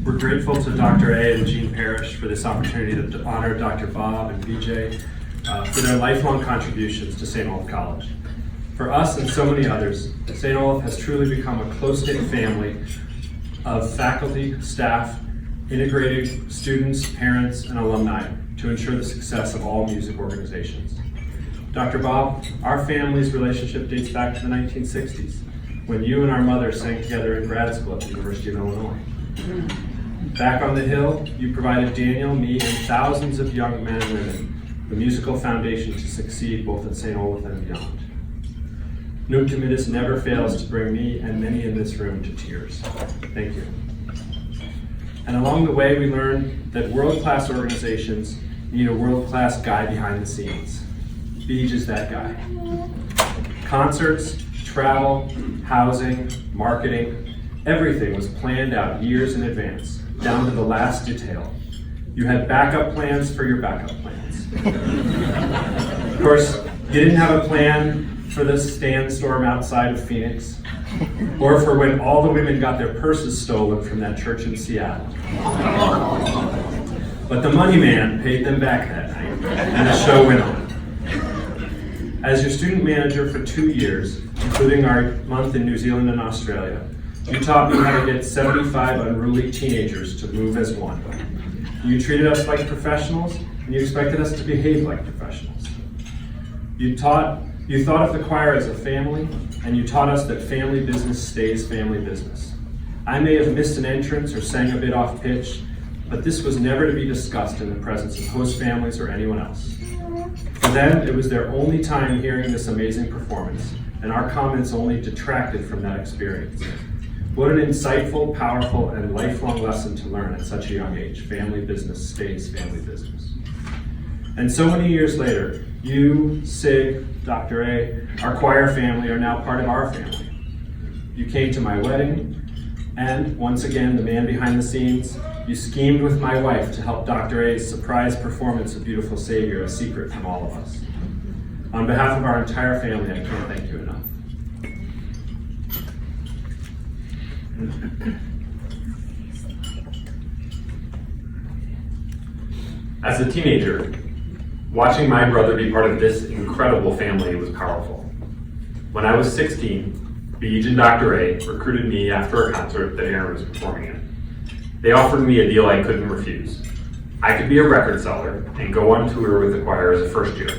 We're grateful to Dr. A and Jean Parrish for this opportunity to honor Dr. Bob and BJ for their lifelong contributions to St. Olaf College. For us and so many others, St. Olaf has truly become a close-knit family of faculty, staff, integrated students, parents, and alumni to ensure the success of all music organizations. Dr. Bob, our family's relationship dates back to the 1960s, when you and our mother sang together in grad school at the University of Illinois. Back on the Hill, you provided Daniel, me, and thousands of young men and women the musical foundation to succeed both at St. Olaf and beyond. Nunc Dimittis never fails to bring me and many in this room to tears. Thank you. And along the way, we learned that world-class organizations need a world-class guy behind the scenes. Beej is that guy. Concerts, travel, housing, marketing, everything was planned out years in advance, down to the last detail. You had backup plans for your backup plans. Of course, you didn't have a plan for the sandstorm outside of Phoenix, or for when all the women got their purses stolen from that church in Seattle. But the money man paid them back that night, and the show went on. As your student manager for 2 years, including our month in New Zealand and Australia, you taught me how to get 75 unruly teenagers to move as one. You treated us like professionals, and you expected us to behave like professionals. You thought of the choir as a family, and you taught us that family business stays family business. I may have missed an entrance or sang a bit off pitch, but this was never to be discussed in the presence of host families or anyone else. For them, it was their only time hearing this amazing performance, and our comments only detracted from that experience. What an insightful, powerful, and lifelong lesson to learn at such a young age. Family business stays family business. And so many years later, you, Sig, Dr. A, our choir family are now part of our family. You came to my wedding, and once again, the man behind the scenes, you schemed with my wife to help Dr. A's surprise performance of Beautiful Savior a secret from all of us. On behalf of our entire family, I can't thank you enough. As a teenager, watching my brother be part of this incredible family was powerful. When I was 16, Beej and Dr. A recruited me after a concert that Aaron was performing in. They offered me a deal I couldn't refuse. I could be a record seller and go on tour with the choir as a first year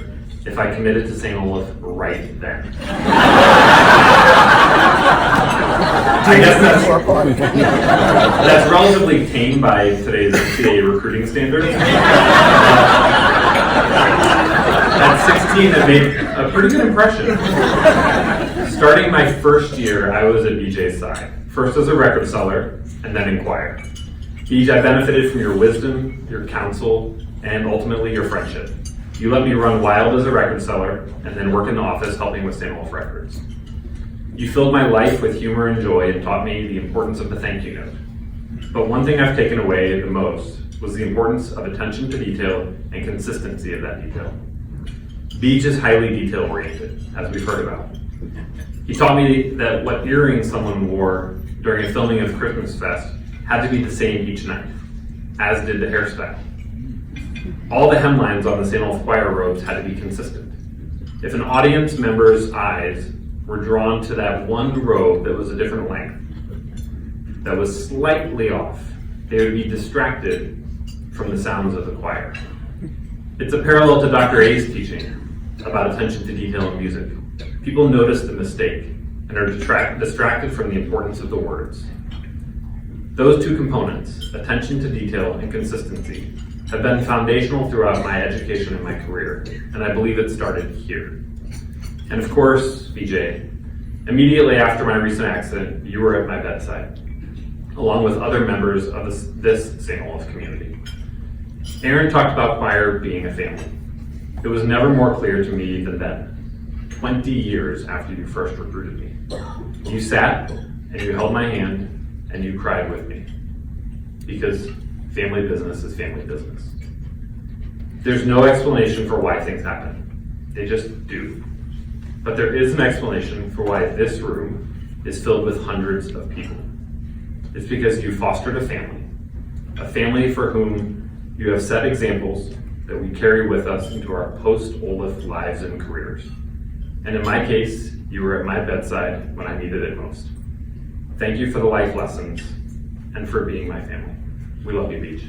if I committed to St. Olaf right then. I guess that's relatively tame by today's NCAA recruiting standards. At 16, it made a pretty good impression. Starting my first year, I was at BJ's side, first as a record seller, and then in choir. Beej, I benefited from your wisdom, your counsel, and ultimately your friendship. You let me run wild as a record seller, and then work in the office helping with St. Olaf Records. You filled my life with humor and joy and taught me the importance of the thank you note. But one thing I've taken away the most was the importance of attention to detail and consistency of that detail. Beej is highly detail-oriented, as we've heard about. He taught me that what earrings someone wore during a filming of Christmas Fest had to be the same each night, as did the hairstyle. All the hemlines on the St. Olaf choir robes had to be consistent. If an audience member's eyes were drawn to that one robe that was a different length, that was slightly off, they would be distracted from the sounds of the choir. It's a parallel to Dr. A's teaching about attention to detail in music. People notice the mistake and are distracted from the importance of the words. Those two components, attention to detail and consistency, have been foundational throughout my education and my career, and I believe it started here. And of course, BJ, immediately after my recent accident, you were at my bedside, along with other members of this St. Olaf community. Aaron talked about choir being a family. It was never more clear to me than then, 20 years after you first recruited me. You sat and you held my hand and you cried with me, because family business is family business. There's no explanation for why things happen. They just do. But there is an explanation for why this room is filled with hundreds of people. It's because you fostered a family, a family for whom you have set examples that we carry with us into our post-Olaf lives and careers. And in my case, you were at my bedside when I needed it most. Thank you for the life lessons and for being my family. We love you, Beach.